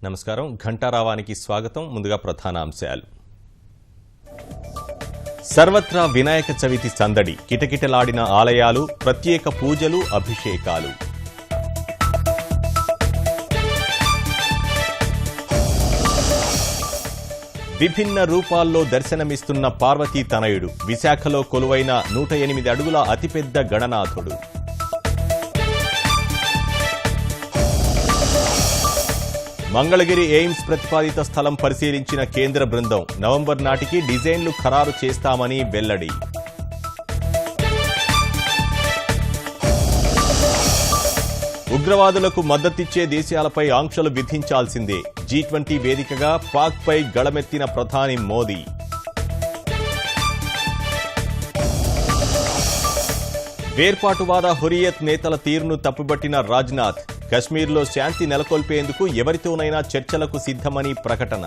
నమస్కారం. ఘంటారావానికి స్వాగతం. ముందుగా ప్రధాన అంశాలు. సర్వత్రా వినాయక చవితి సందడి. కిటకిటలాడిన ఆలయాలు, ప్రత్యేక పూజలు, అభిషేకాలు. విభిన్న రూపాల్లో దర్శనమిస్తున్న పార్వతీ తనయుడు. విశాఖలో కొలువైన 108 అడుగుల అతిపెద్ద గణనాథుడు. మంగళగిరి ఎయిమ్స్ ప్రతిపాదిత స్థలం పరిశీలించిన కేంద్ర బృందం. నవంబర్ నాటికి డిజైన్లు ఖరారు చేస్తామని వెల్లడి. ఉగ్రవాదులకు మద్దతిచ్చే దేశాలపై ఆంక్షలు విధించాల్సిందే. G20 వేదికగా పాక్పై గళమెత్తిన ప్రధాని మోదీ. వేర్పాటువాద హురియత్ నేతల తీరును తప్పుబట్టిన రాజ్నాథ్. కశ్మీర్లో శాంతి నెలకొల్పేందుకు ఎవరితోనైనా చర్చలకు సిద్ధమని ప్రకటన.